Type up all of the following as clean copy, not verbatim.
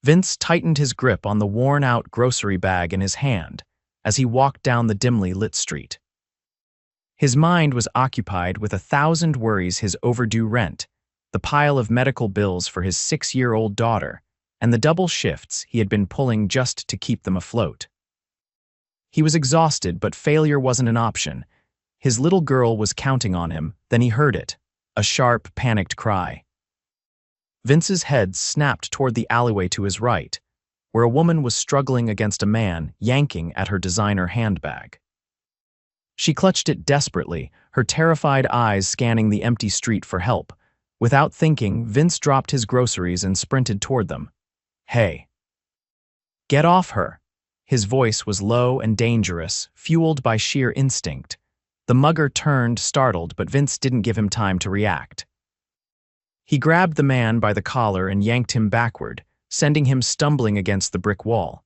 Vince tightened his grip on the worn-out grocery bag in his hand as he walked down the dimly lit street. His mind was occupied with 1,000 worries: his overdue rent, the pile of medical bills for his 6-year-old daughter, and the double shifts he had been pulling just to keep them afloat. He was exhausted, but failure wasn't an option. His little girl was counting on him. Then he heard it, a sharp, panicked cry. Vince's head snapped toward the alleyway to his right, where a woman was struggling against a man yanking at her designer handbag. She clutched it desperately, her terrified eyes scanning the empty street for help. Without thinking, Vince dropped his groceries and sprinted toward them. "Hey! Get off her!" His voice was low and dangerous, fueled by sheer instinct. The mugger turned, startled, but Vince didn't give him time to react. He grabbed the man by the collar and yanked him backward, sending him stumbling against the brick wall.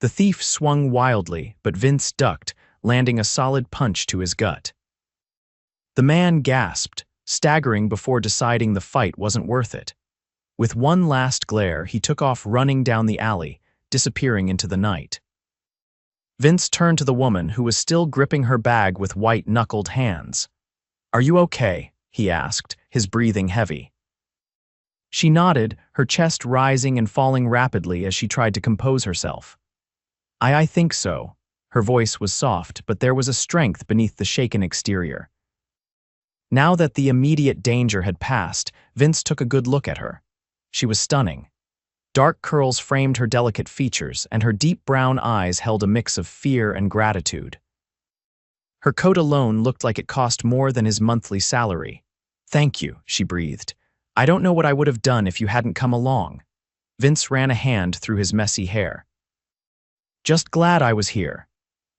The thief swung wildly, but Vince ducked, landing a solid punch to his gut. The man gasped, staggering before deciding the fight wasn't worth it. With one last glare, he took off running down the alley, disappearing into the night. Vince turned to the woman, who was still gripping her bag with white-knuckled hands. "Are you okay?" he asked, his breathing heavy. She nodded, her chest rising and falling rapidly as she tried to compose herself. I think so." Her voice was soft, but there was a strength beneath the shaken exterior. Now that the immediate danger had passed, Vince took a good look at her. She was stunning. Dark curls framed her delicate features, and her deep brown eyes held a mix of fear and gratitude. Her coat alone looked like it cost more than his monthly salary. "Thank you," she breathed. "I don't know what I would have done if you hadn't come along." Vince ran a hand through his messy hair. "Just glad I was here."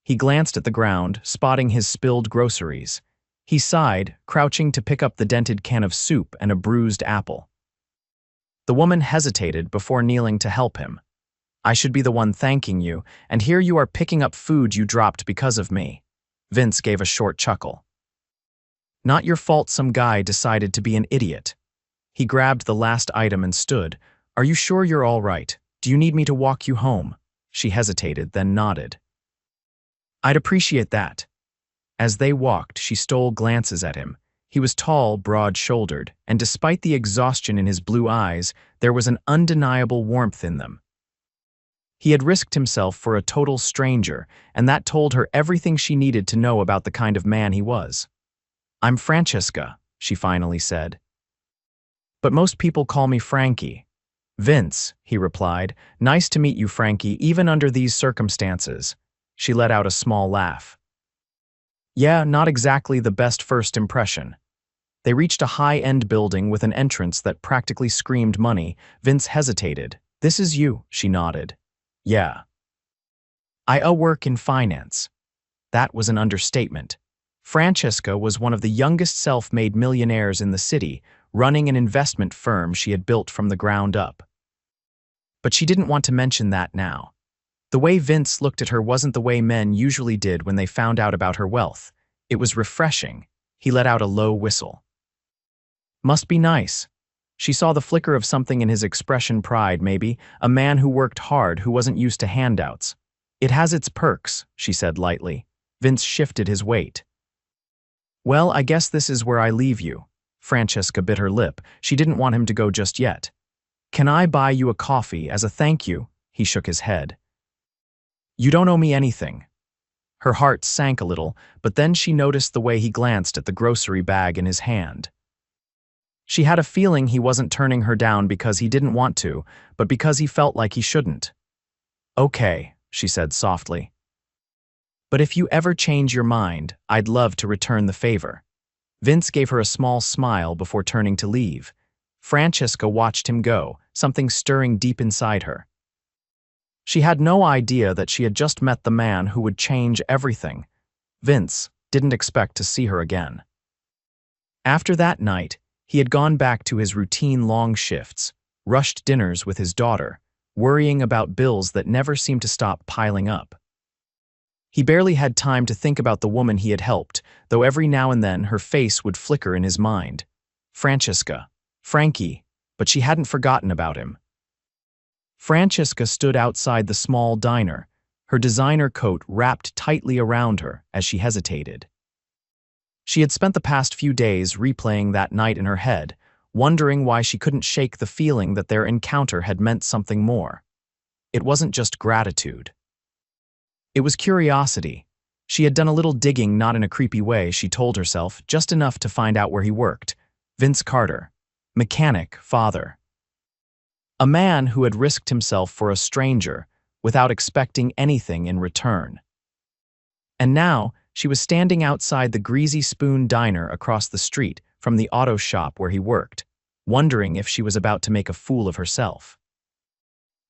He glanced at the ground, spotting his spilled groceries. He sighed, crouching to pick up the dented can of soup and a bruised apple. The woman hesitated before kneeling to help him. "I should be the one thanking you, and here you are picking up food you dropped because of me." Vince gave a short chuckle. "Not your fault some guy decided to be an idiot." He grabbed the last item and stood. "Are you sure you're all right? Do you need me to walk you home?" She hesitated, then nodded. "I'd appreciate that." As they walked, she stole glances at him. He was tall, broad-shouldered, and despite the exhaustion in his blue eyes, there was an undeniable warmth in them. He had risked himself for a total stranger, and that told her everything she needed to know about the kind of man he was. "I'm Francesca," she finally said. "But most people call me Frankie." "Vince," he replied. "Nice to meet you, Frankie, even under these circumstances." She let out a small laugh. "Yeah, not exactly the best first impression." They reached a high-end building with an entrance that practically screamed money. Vince hesitated. "This is you," she nodded. "Yeah." "I work in finance." That was an understatement. Francesca was one of the youngest self-made millionaires in the city, running an investment firm she had built from the ground up. But she didn't want to mention that now. The way Vince looked at her wasn't the way men usually did when they found out about her wealth. It was refreshing. He let out a low whistle. "Must be nice." She saw the flicker of something in his expression: pride, maybe, a man who worked hard, who wasn't used to handouts. "It has its perks," she said lightly. Vince shifted his weight. "Well, I guess this is where I leave you." Francesca bit her lip. She didn't want him to go just yet. "Can I buy you a coffee as a thank you?" He shook his head. "You don't owe me anything." Her heart sank a little, but then she noticed the way he glanced at the grocery bag in his hand. She had a feeling he wasn't turning her down because he didn't want to, but because he felt like he shouldn't. "Okay," she said softly. "But if you ever change your mind, I'd love to return the favor." Vince gave her a small smile before turning to leave. Francesca watched him go, something stirring deep inside her. She had no idea that she had just met the man who would change everything. Vince didn't expect to see her again. After that night, he had gone back to his routine long shifts, rushed dinners with his daughter, worrying about bills that never seemed to stop piling up. He barely had time to think about the woman he had helped, though every now and then her face would flicker in his mind. Francesca, Frankie, but she hadn't forgotten about him. Francesca stood outside the small diner, her designer coat wrapped tightly around her as she hesitated. She had spent the past few days replaying that night in her head, wondering why she couldn't shake the feeling that their encounter had meant something more. It wasn't just gratitude. It was curiosity. She had done a little digging, not in a creepy way, she told herself, just enough to find out where he worked. Vince Carter, mechanic, father. A man who had risked himself for a stranger without expecting anything in return. And now, she was standing outside the Greasy Spoon diner across the street from the auto shop where he worked, wondering if she was about to make a fool of herself.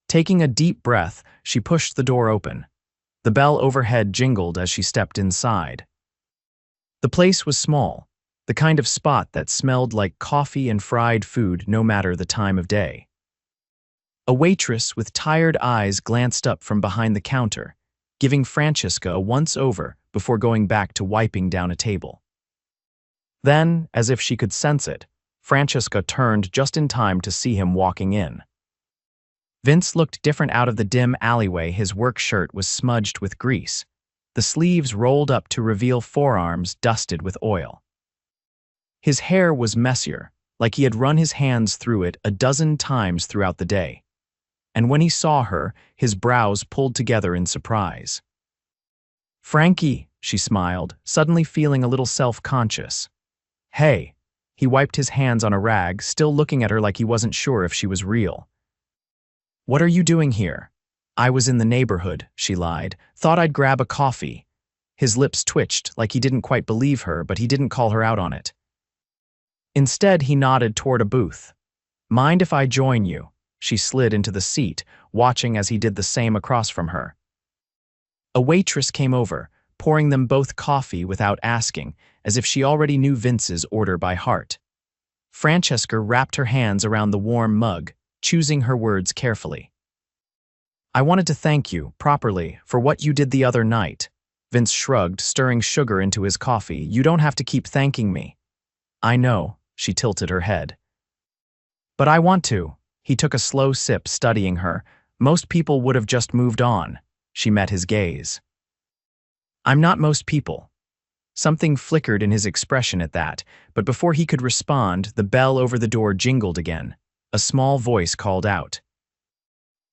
Taking a deep breath, she pushed the door open. The bell overhead jingled as she stepped inside. The place was small, the kind of spot that smelled like coffee and fried food no matter the time of day. A waitress with tired eyes glanced up from behind the counter, giving Francesca a once-over before going back to wiping down a table. Then, as if she could sense it, Francesca turned just in time to see him walking in. Vince looked different out of the dim alleyway. His work shirt was smudged with grease, the sleeves rolled up to reveal forearms dusted with oil. His hair was messier, like he had run his hands through it a dozen times throughout the day. And when he saw her, his brows pulled together in surprise. "Frankie," she smiled, suddenly feeling a little self-conscious. "Hey." He wiped his hands on a rag, still looking at her like he wasn't sure if she was real. "What are you doing here?" "I was in the neighborhood," she lied. "Thought I'd grab a coffee." His lips twitched like he didn't quite believe her, but he didn't call her out on it. Instead, he nodded toward a booth. "Mind if I join you?" She slid into the seat, watching as he did the same across from her. A waitress came over, pouring them both coffee without asking, as if she already knew Vince's order by heart. Francesca wrapped her hands around the warm mug, choosing her words carefully. "I wanted to thank you, properly, for what you did the other night." Vince shrugged, stirring sugar into his coffee. "You don't have to keep thanking me." "I know," she tilted her head. "But I want to." He took a slow sip, studying her. "Most people would have just moved on." She met his gaze. "I'm not most people." Something flickered in his expression at that, but before he could respond, the bell over the door jingled again. A small voice called out.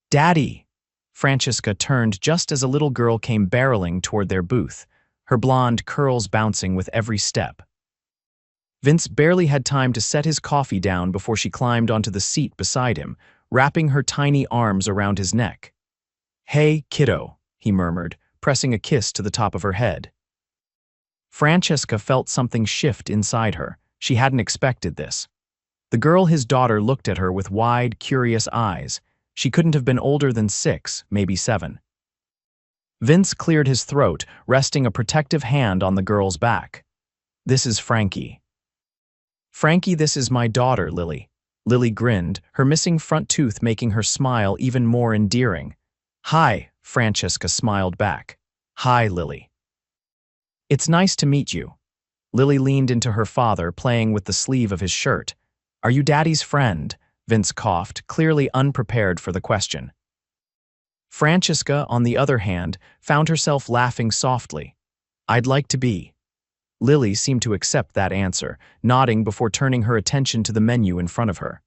"Daddy!" Francesca turned just as a little girl came barreling toward their booth, her blonde curls bouncing with every step. Vince barely had time to set his coffee down before she climbed onto the seat beside him, wrapping her tiny arms around his neck. "Hey, kiddo," he murmured, pressing a kiss to the top of her head. Francesca felt something shift inside her. She hadn't expected this. The girl, his daughter, looked at her with wide, curious eyes. She couldn't have been older than 6, maybe 7. Vince cleared his throat, resting a protective hand on the girl's back. "This is Frankie." "Frankie, this is my daughter, Lily." Lily grinned, her missing front tooth making her smile even more endearing. "Hi," Francesca smiled back. "Hi, Lily." "It's nice to meet you." Lily leaned into her father, playing with the sleeve of his shirt. "Are you Daddy's friend?" Vince coughed, clearly unprepared for the question. Francesca, on the other hand, found herself laughing softly. "I'd like to be." Lily seemed to accept that answer, nodding before turning her attention to the menu in front of her.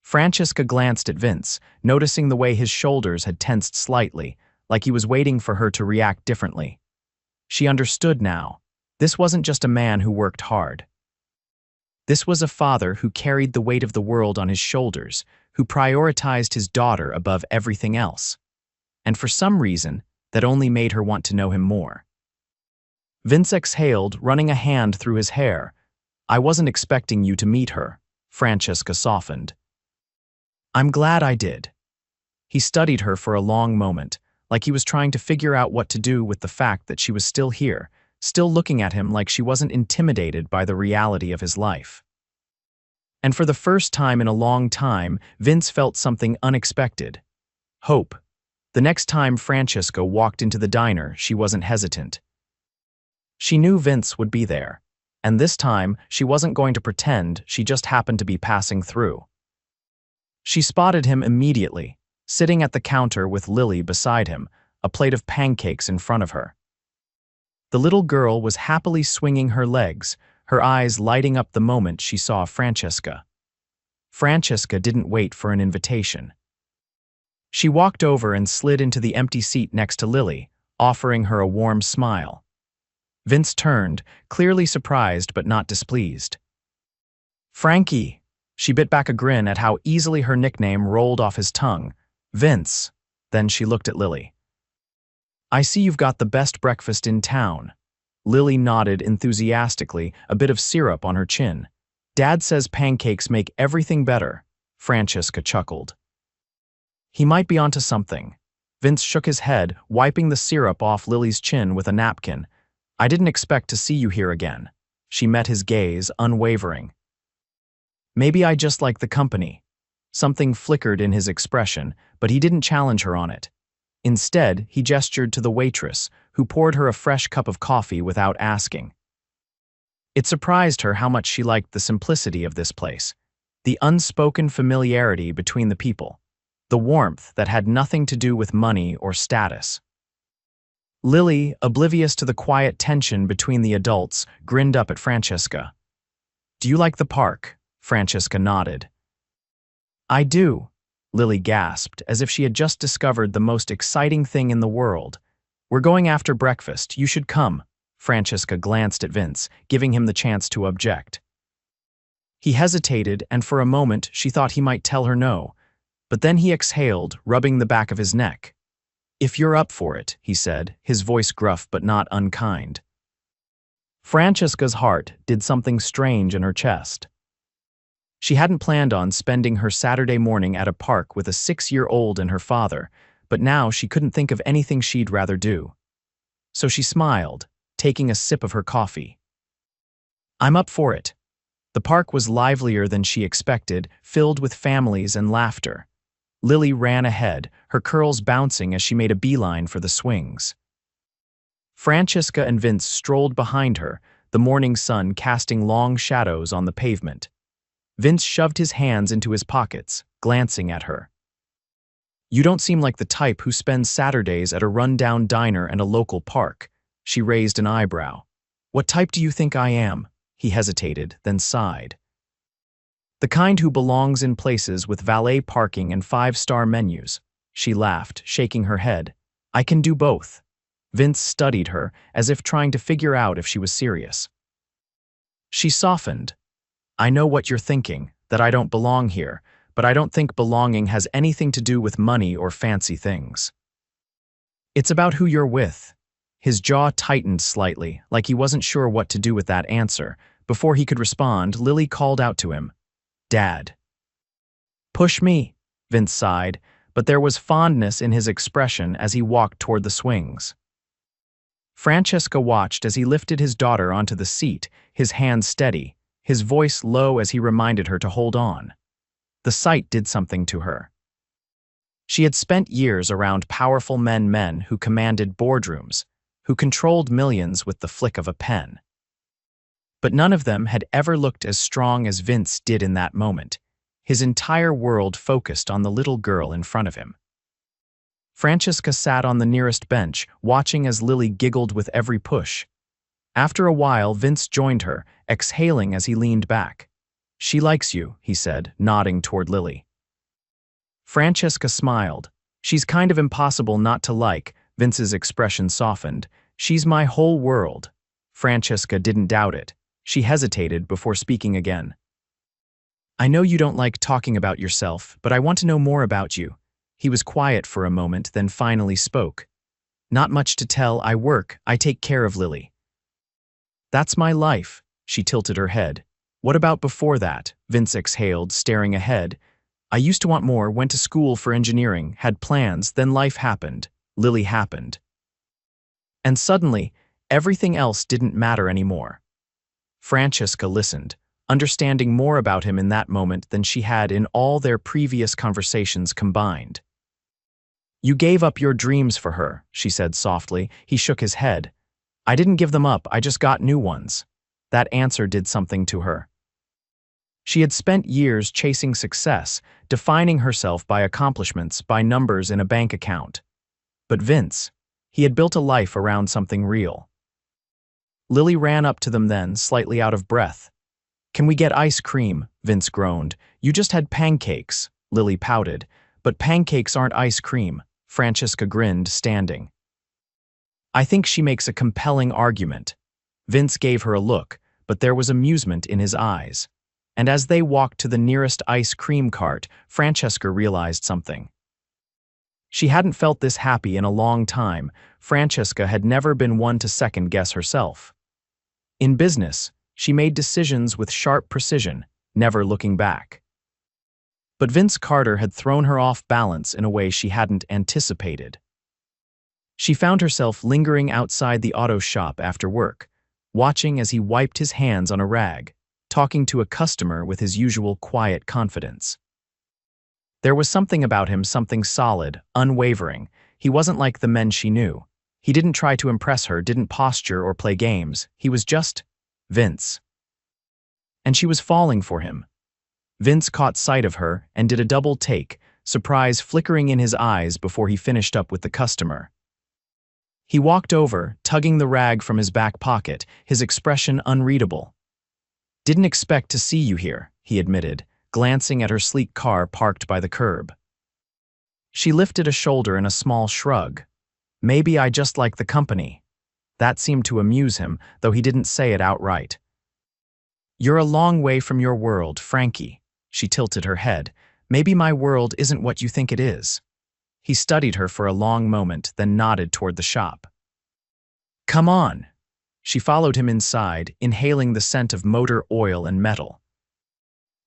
Francesca glanced at Vince, noticing the way his shoulders had tensed slightly, like he was waiting for her to react differently. She understood now. This wasn't just a man who worked hard. This was a father who carried the weight of the world on his shoulders, who prioritized his daughter above everything else. And for some reason, that only made her want to know him more. Vince exhaled, running a hand through his hair. "I wasn't expecting you to meet her," Francesca softened. "I'm glad I did." He studied her for a long moment, like he was trying to figure out what to do with the fact that she was still here, still looking at him like she wasn't intimidated by the reality of his life. And for the first time in a long time, Vince felt something unexpected. Hope. The next time Francesca walked into the diner, she wasn't hesitant. She knew Vince would be there, and this time she wasn't going to pretend she just happened to be passing through. She spotted him immediately, sitting at the counter with Lily beside him, a plate of pancakes in front of her. The little girl was happily swinging her legs, her eyes lighting up the moment she saw Francesca. Francesca didn't wait for an invitation. She walked over and slid into the empty seat next to Lily, offering her a warm smile. Vince turned, clearly surprised but not displeased. "Frankie." She bit back a grin at how easily her nickname rolled off his tongue. "Vince." Then she looked at Lily. "I see you've got the best breakfast in town." Lily nodded enthusiastically, a bit of syrup on her chin. "Dad says pancakes make everything better." Francesca chuckled. "He might be onto something." Vince shook his head, wiping the syrup off Lily's chin with a napkin. "I didn't expect to see you here again." She met his gaze, unwavering. "Maybe I just like the company." Something flickered in his expression, but he didn't challenge her on it. Instead, he gestured to the waitress, who poured her a fresh cup of coffee without asking. It surprised her how much she liked the simplicity of this place, the unspoken familiarity between the people, the warmth that had nothing to do with money or status. Lily, oblivious to the quiet tension between the adults, grinned up at Francesca. "Do you like the park?" Francesca nodded. "I do," Lily gasped, as if she had just discovered the most exciting thing in the world. "We're going after breakfast. You should come." Francesca glanced at Vince, giving him the chance to object. He hesitated, and for a moment she thought he might tell her no, but then he exhaled, rubbing the back of his neck. "If you're up for it," he said, his voice gruff but not unkind. Francesca's heart did something strange in her chest. She hadn't planned on spending her Saturday morning at a park with a 6-year-old and her father, but now she couldn't think of anything she'd rather do. So she smiled, taking a sip of her coffee. "I'm up for it." The park was livelier than she expected, filled with families and laughter. Lily ran ahead, her curls bouncing as she made a beeline for the swings. Francesca and Vince strolled behind her, the morning sun casting long shadows on the pavement. Vince shoved his hands into his pockets, glancing at her. "You don't seem like the type who spends Saturdays at a run-down diner and a local park." She raised an eyebrow. "What type do you think I am?" He hesitated, then sighed. "The kind who belongs in places with valet parking and 5-star menus." She laughed, shaking her head. "I can do both." Vince studied her, as if trying to figure out if she was serious. She softened. "I know what you're thinking, that I don't belong here, but I don't think belonging has anything to do with money or fancy things. It's about who you're with." His jaw tightened slightly, like he wasn't sure what to do with that answer. Before he could respond, Lily called out to him, "Dad." "Push me," Vince sighed, but there was fondness in his expression as he walked toward the swings. Francesca watched as he lifted his daughter onto the seat, his hand steady, his voice low as he reminded her to hold on. The sight did something to her. She had spent years around powerful men who commanded boardrooms, who controlled millions with the flick of a pen. But none of them had ever looked as strong as Vince did in that moment, his entire world focused on the little girl in front of him. Francesca sat on the nearest bench, watching as Lily giggled with every push. After a while, Vince joined her, exhaling as he leaned back. "She likes you," he said, nodding toward Lily. Francesca smiled. "She's kind of impossible not to like." Vince's expression softened. "She's my whole world." Francesca didn't doubt it. She hesitated before speaking again. "I know you don't like talking about yourself, but I want to know more about you." He was quiet for a moment, then finally spoke. "Not much to tell. I work. I take care of Lily." "That's my life." She tilted her head. "What about before that?" Vince exhaled, staring ahead. "I used to want more, went to school for engineering, had plans, then life happened. Lily happened. And suddenly, everything else didn't matter anymore." Francesca listened, understanding more about him in that moment than she had in all their previous conversations combined. "You gave up your dreams for her," she said softly. He shook his head. "I didn't give them up, I just got new ones." That answer did something to her. She had spent years chasing success, defining herself by accomplishments, by numbers in a bank account. But Vince, he had built a life around something real. Lily ran up to them then, slightly out of breath. "Can we get ice cream?" Vince groaned. "You just had pancakes," Lily pouted. "But pancakes aren't ice cream," Francesca grinned, standing. "I think she makes a compelling argument." Vince gave her a look, but there was amusement in his eyes. And as they walked to the nearest ice cream cart, Francesca realized something. She hadn't felt this happy in a long time. Francesca had never been one to second-guess herself. In business, she made decisions with sharp precision, never looking back. But Vince Carter had thrown her off balance in a way she hadn't anticipated. She found herself lingering outside the auto shop after work, watching as he wiped his hands on a rag, talking to a customer with his usual quiet confidence. There was something about him, something solid, unwavering. He wasn't like the men she knew. He didn't try to impress her, didn't posture or play games. He was just Vince. And she was falling for him. Vince caught sight of her and did a double take, surprise flickering in his eyes before he finished up with the customer. He walked over, tugging the rag from his back pocket, his expression unreadable. "Didn't expect to see you here," he admitted, glancing at her sleek car parked by the curb. She lifted a shoulder in a small shrug. "Maybe I just like the company." That seemed to amuse him, though he didn't say it outright. "You're a long way from your world, Frankie." She tilted her head. "Maybe my world isn't what you think it is." He studied her for a long moment, then nodded toward the shop. "Come on." She followed him inside, inhaling the scent of motor oil and metal.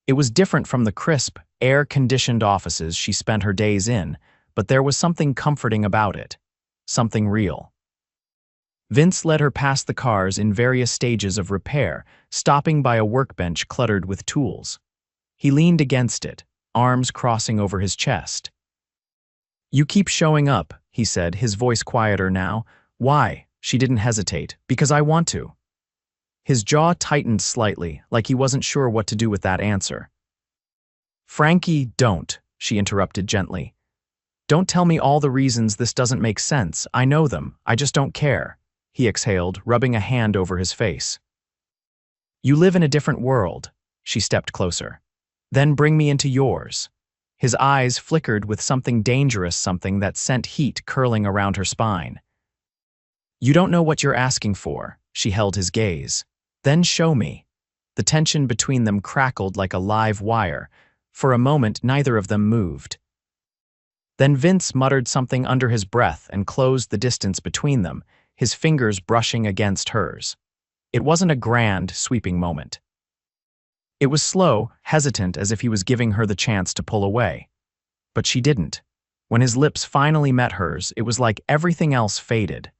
It was different from the crisp, air-conditioned offices she spent her days in, but there was something comforting about it. Something real. Vince led her past the cars in various stages of repair, stopping by a workbench cluttered with tools. He leaned against it, arms crossing over his chest. "You keep showing up," he said, his voice quieter now. "Why?" She didn't hesitate. "Because I want to." His jaw tightened slightly, like he wasn't sure what to do with that answer. "Frankie, don't," she interrupted gently. "Don't tell me all the reasons this doesn't make sense. I know them. I just don't care." He exhaled, rubbing a hand over his face. "You live in a different world." She stepped closer. "Then bring me into yours." His eyes flickered with something dangerous, something that sent heat curling around her spine. "You don't know what you're asking for." She held his gaze. "Then show me." The tension between them crackled like a live wire. For a moment, neither of them moved. Then Vince muttered something under his breath and closed the distance between them, his fingers brushing against hers. It wasn't a grand, sweeping moment. It was slow, hesitant, as if he was giving her the chance to pull away. But she didn't. When his lips finally met hers, it was like everything else faded.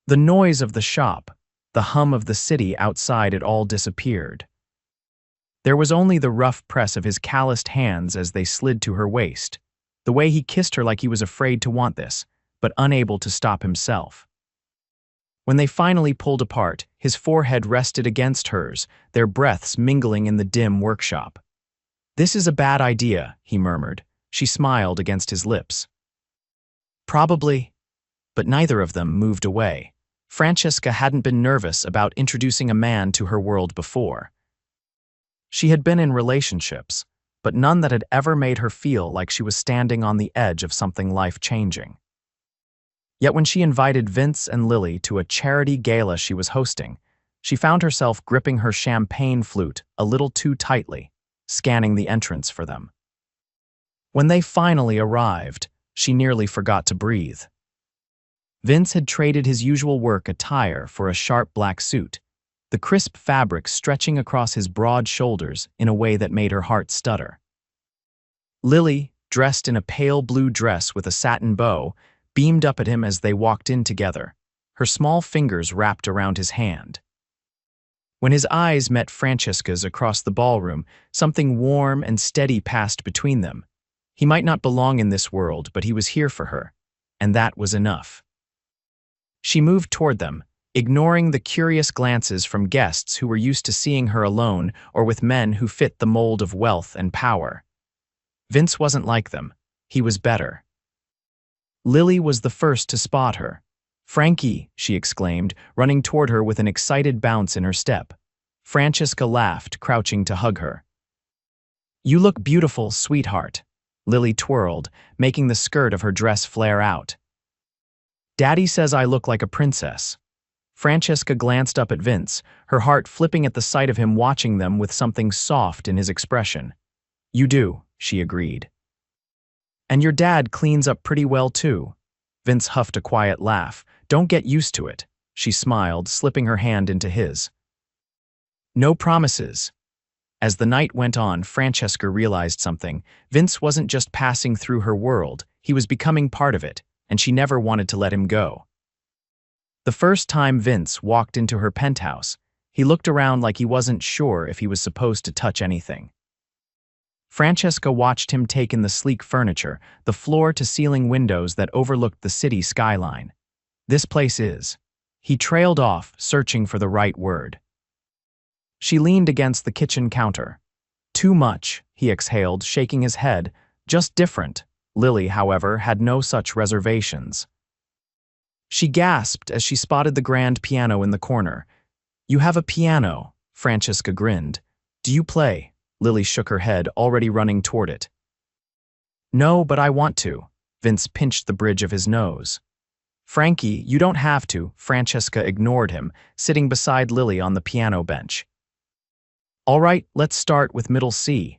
The noise of the shop, the hum of the city outside, it all disappeared. There was only the rough press of his calloused hands as they slid to her waist, the way he kissed her like he was afraid to want this, but unable to stop himself. When they finally pulled apart, his forehead rested against hers, their breaths mingling in the dim workshop. "This is a bad idea," he murmured. She smiled against his lips. "Probably." But neither of them moved away. Francesca hadn't been nervous about introducing a man to her world before. She had been in relationships, but none that had ever made her feel like she was standing on the edge of something life-changing. Yet when she invited Vince and Lily to a charity gala she was hosting, she found herself gripping her champagne flute a little too tightly, scanning the entrance for them. When they finally arrived, she nearly forgot to breathe. Vince had traded his usual work attire for a sharp black suit, the crisp fabric stretching across his broad shoulders in a way that made her heart stutter. Lily, dressed in a pale blue dress with a satin bow, beamed up at him as they walked in together, her small fingers wrapped around his hand. When his eyes met Francesca's across the ballroom, something warm and steady passed between them. He might not belong in this world, but he was here for her, and that was enough. She moved toward them, ignoring the curious glances from guests who were used to seeing her alone or with men who fit the mold of wealth and power. Vince wasn't like them. He was better. Lily was the first to spot her. "Frankie," she exclaimed, running toward her with an excited bounce in her step. Francesca laughed, crouching to hug her. "You look beautiful, sweetheart." Lily twirled, making the skirt of her dress flare out. "Daddy says I look like a princess." Francesca glanced up at Vince, her heart flipping at the sight of him watching them with something soft in his expression. "You do," she agreed. "And your dad cleans up pretty well too." Vince huffed a quiet laugh. "Don't get used to it." She smiled, slipping her hand into his. "No promises." As the night went on, Francesca realized something. Vince wasn't just passing through her world, he was becoming part of it, and she never wanted to let him go. The first time Vince walked into her penthouse, he looked around like he wasn't sure if he was supposed to touch anything. Francesca watched him take in the sleek furniture, the floor-to-ceiling windows that overlooked the city skyline. "This place is." He trailed off, searching for the right word. She leaned against the kitchen counter. "Too much," he exhaled, shaking his head. "Just different." Lily, however, had no such reservations. She gasped as she spotted the grand piano in the corner. "You have a piano," Francesca grinned. "Do you play?" Lily shook her head, already running toward it. "No, but I want to." Vince pinched the bridge of his nose. "Frankie, you don't have to." Francesca ignored him, sitting beside Lily on the piano bench. "All right, let's start with middle C."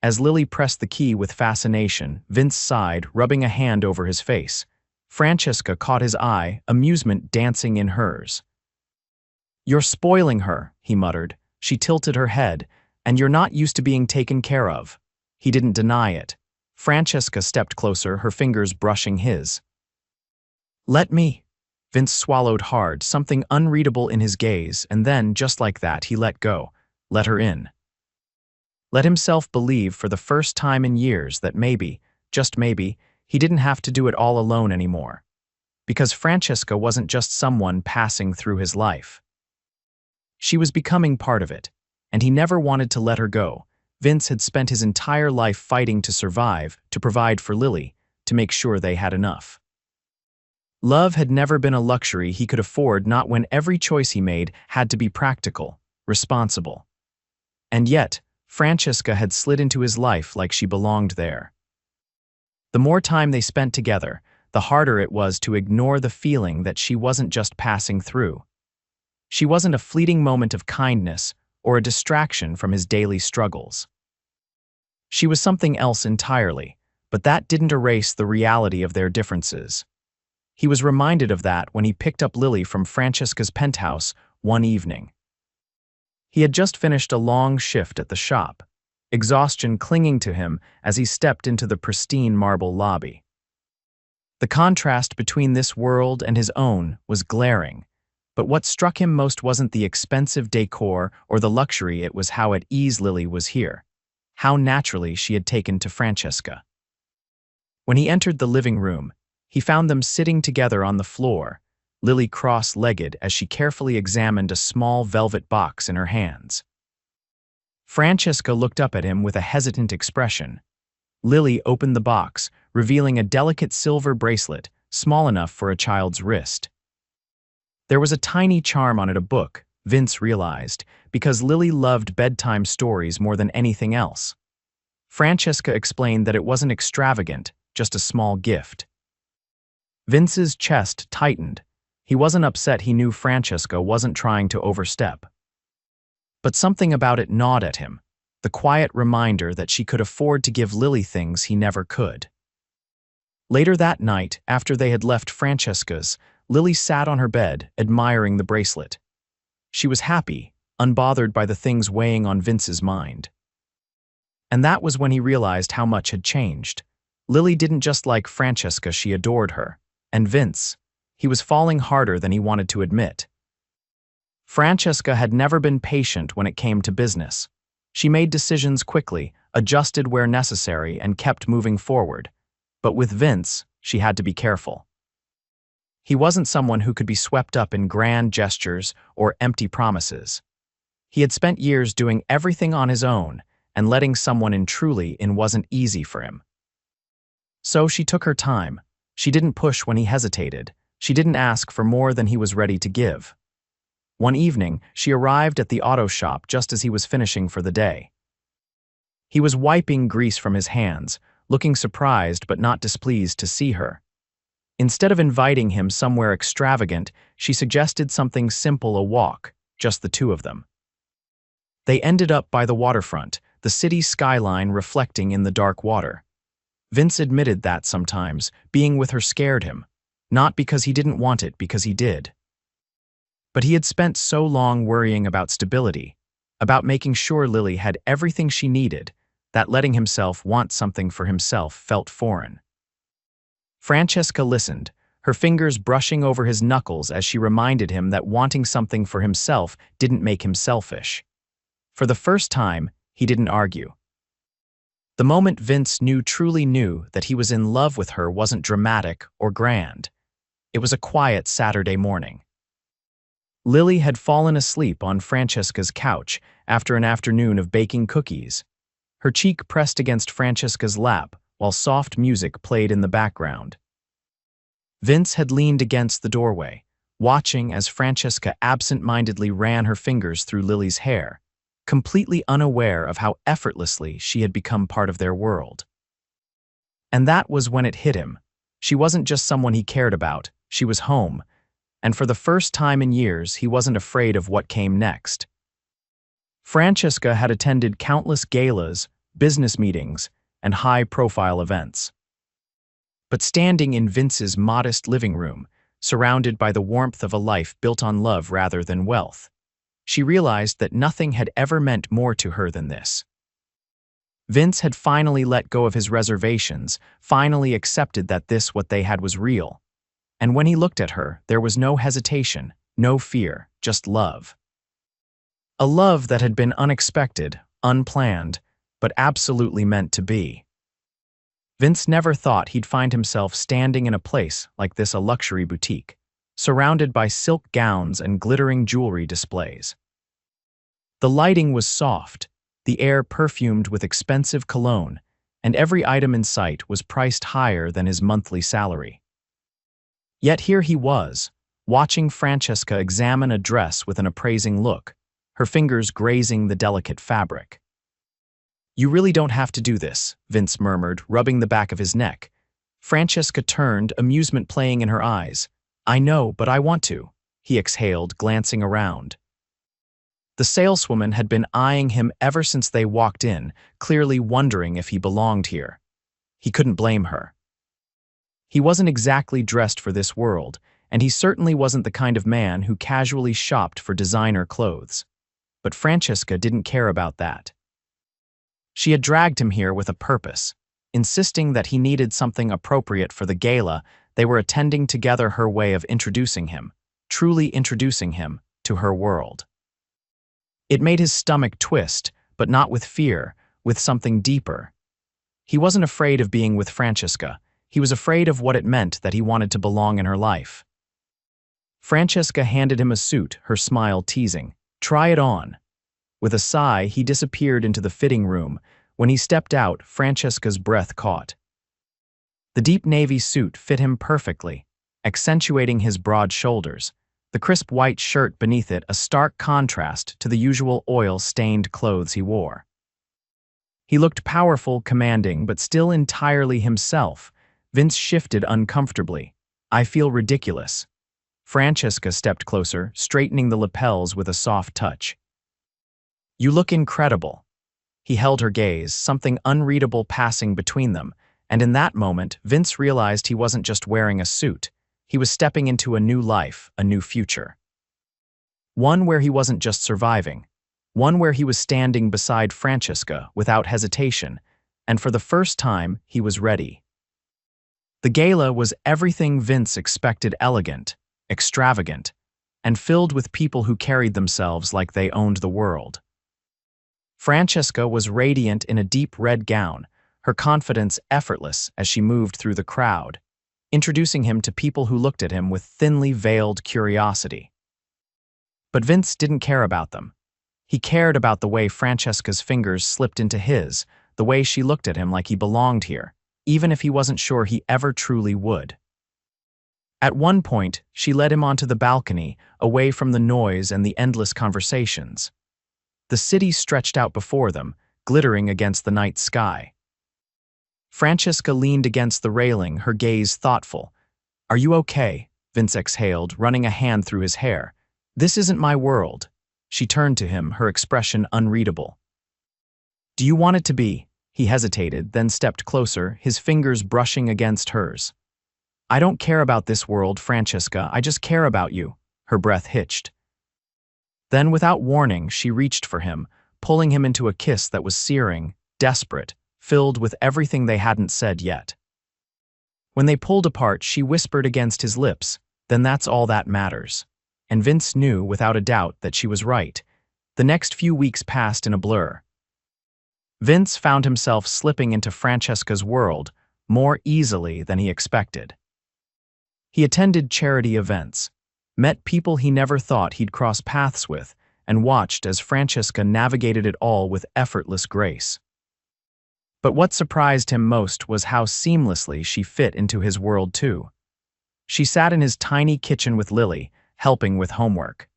As Lily pressed the key with fascination, Vince sighed, rubbing a hand over his face. Francesca caught his eye, amusement dancing in hers. "You're spoiling her," he muttered. She tilted her head. "And you're not used to being taken care of." He didn't deny it. Francesca stepped closer, her fingers brushing his. "Let me." Vince swallowed hard, something unreadable in his gaze, and then, just like that, he let go. Let her in. Let himself believe for the first time in years that maybe, just maybe, he didn't have to do it all alone anymore. Because Francesca wasn't just someone passing through his life. She was becoming part of it, and he never wanted to let her go. Vince had spent his entire life fighting to survive, to provide for Lily, to make sure they had enough. Love had never been a luxury he could afford, not when every choice he made had to be practical, responsible. And yet, Francesca had slid into his life like she belonged there. The more time they spent together, the harder it was to ignore the feeling that she wasn't just passing through. She wasn't a fleeting moment of kindness or a distraction from his daily struggles. She was something else entirely, but that didn't erase the reality of their differences. He was reminded of that when he picked up Lily from Francesca's penthouse one evening. He had just finished a long shift at the shop, exhaustion clinging to him as he stepped into the pristine marble lobby. The contrast between this world and his own was glaring, but what struck him most wasn't the expensive decor or the luxury, it was how at ease Lily was here, how naturally she had taken to Francesca. When he entered the living room, he found them sitting together on the floor, Lily cross-legged as she carefully examined a small velvet box in her hands. Francesca looked up at him with a hesitant expression. Lily opened the box, revealing a delicate silver bracelet, small enough for a child's wrist. There was a tiny charm on it, a book, Vince realized, because Lily loved bedtime stories more than anything else. Francesca explained that it wasn't extravagant, just a small gift. Vince's chest tightened. He wasn't upset, he knew Francesca wasn't trying to overstep. But something about it gnawed at him, the quiet reminder that she could afford to give Lily things he never could. Later that night, after they had left Francesca's, Lily sat on her bed, admiring the bracelet. She was happy, unbothered by the things weighing on Vince's mind. And that was when he realized how much had changed. Lily didn't just like Francesca, she adored her. And Vince, he was falling harder than he wanted to admit. Francesca had never been patient when it came to business. She made decisions quickly, adjusted where necessary, and kept moving forward. But with Vince, she had to be careful. He wasn't someone who could be swept up in grand gestures or empty promises. He had spent years doing everything on his own, and letting someone in wasn't easy for him. So she took her time. She didn't push when he hesitated. She didn't ask for more than he was ready to give. One evening, she arrived at the auto shop just as he was finishing for the day. He was wiping grease from his hands, looking surprised but not displeased to see her. Instead of inviting him somewhere extravagant, she suggested something simple, a walk, just the two of them. They ended up by the waterfront, the city skyline reflecting in the dark water. Vince admitted that sometimes, being with her scared him. Not because he didn't want it, because he did. But he had spent so long worrying about stability, about making sure Lily had everything she needed, that letting himself want something for himself felt foreign. Francesca listened, her fingers brushing over his knuckles as she reminded him that wanting something for himself didn't make him selfish. For the first time, he didn't argue. The moment Vince truly knew that he was in love with her wasn't dramatic or grand. It was a quiet Saturday morning. Lily had fallen asleep on Francesca's couch after an afternoon of baking cookies. Her cheek pressed against Francesca's lap while soft music played in the background. Vince had leaned against the doorway, watching as Francesca absent-mindedly ran her fingers through Lily's hair, completely unaware of how effortlessly she had become part of their world. And that was when it hit him. She wasn't just someone he cared about, she was home, and for the first time in years he wasn't afraid of what came next. Francesca had attended countless galas, business meetings, and high-profile events. But standing in Vince's modest living room, surrounded by the warmth of a life built on love rather than wealth, she realized that nothing had ever meant more to her than this. Vince had finally let go of his reservations, finally accepted that what they had was real. And when he looked at her, there was no hesitation, no fear, just love. A love that had been unexpected, unplanned, but absolutely meant to be. Vince never thought he'd find himself standing in a place like this, a luxury boutique, surrounded by silk gowns and glittering jewelry displays. The lighting was soft, the air perfumed with expensive cologne, and every item in sight was priced higher than his monthly salary. Yet here he was, watching Francesca examine a dress with an appraising look, her fingers grazing the delicate fabric. "You really don't have to do this," Vince murmured, rubbing the back of his neck. Francesca turned, amusement playing in her eyes. "I know, but I want to," he exhaled, glancing around. The saleswoman had been eyeing him ever since they walked in, clearly wondering if he belonged here. He couldn't blame her. He wasn't exactly dressed for this world, and he certainly wasn't the kind of man who casually shopped for designer clothes. But Francesca didn't care about that. She had dragged him here with a purpose, insisting that he needed something appropriate for the gala they were attending together, her way of introducing him, truly introducing him to her world. It made his stomach twist, but not with fear, with something deeper. He wasn't afraid of being with Francesca. He was afraid of what it meant that he wanted to belong in her life. Francesca handed him a suit, her smile teasing. "Try it on." With a sigh, he disappeared into the fitting room. When he stepped out, Francesca's breath caught. The deep navy suit fit him perfectly, accentuating his broad shoulders. The crisp white shirt beneath it a stark contrast to the usual oil-stained clothes he wore. He looked powerful, commanding, but still entirely himself. Vince shifted uncomfortably. "I feel ridiculous." Francesca stepped closer, straightening the lapels with a soft touch. "You look incredible." He held her gaze, something unreadable passing between them, and in that moment, Vince realized he wasn't just wearing a suit. He was stepping into a new life, a new future. One where he wasn't just surviving. One where he was standing beside Francesca without hesitation, and for the first time, he was ready. The gala was everything Vince expected: elegant, extravagant, and filled with people who carried themselves like they owned the world. Francesca was radiant in a deep red gown, her confidence effortless as she moved through the crowd. introducing him to people who looked at him with thinly veiled curiosity. But Vince didn't care about them. He cared about the way Francesca's fingers slipped into his, the way she looked at him like he belonged here, even if he wasn't sure he ever truly would. At one point, she led him onto the balcony, away from the noise and the endless conversations. The city stretched out before them, glittering against the night sky. Francesca leaned against the railing, her gaze thoughtful. "Are you okay?" Vince exhaled, running a hand through his hair. "This isn't my world." She turned to him, her expression unreadable. "Do you want it to be?" He hesitated, then stepped closer, his fingers brushing against hers. "I don't care about this world, Francesca, I just care about you." Her breath hitched. Then, without warning, she reached for him, pulling him into a kiss that was searing, desperate, filled with everything they hadn't said yet. When they pulled apart, she whispered against his lips, "Then that's all that matters." And Vince knew, without a doubt, that she was right. The next few weeks passed in a blur. Vince found himself slipping into Francesca's world more easily than he expected. He attended charity events, met people he never thought he'd cross paths with, and watched as Francesca navigated it all with effortless grace. But what surprised him most was how seamlessly she fit into his world too. She sat in his tiny kitchen with Lily, helping with homework.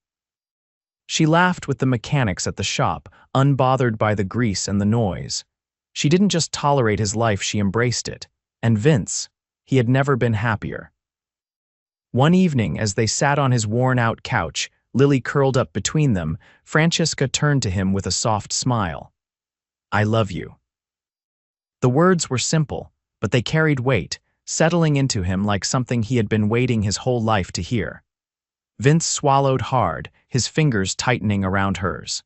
She laughed with the mechanics at the shop, unbothered by the grease and the noise. She didn't just tolerate his life, she embraced it. And Vince, he had never been happier. One evening, as they sat on his worn-out couch, Lily curled up between them, Francesca turned to him with a soft smile. "I love you." The words were simple, but they carried weight, settling into him like something he had been waiting his whole life to hear. Vince swallowed hard, his fingers tightening around hers.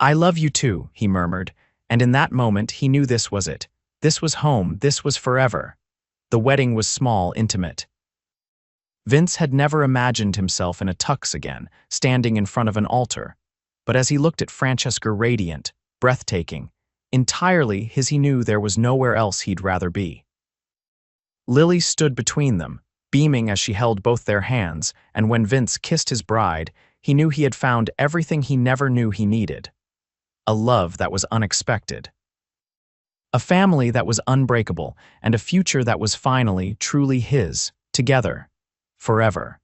"I love you too," he murmured, and in that moment he knew this was it. This was home, this was forever. The wedding was small, intimate. Vince had never imagined himself in a tux again, standing in front of an altar. But as he looked at Francesca, radiant, breathtaking, entirely his, he knew there was nowhere else he'd rather be. Lily stood between them, beaming as she held both their hands, and when Vince kissed his bride, he knew he had found everything he never knew he needed. A love that was unexpected. A family that was unbreakable, and a future that was finally, truly his, together, forever.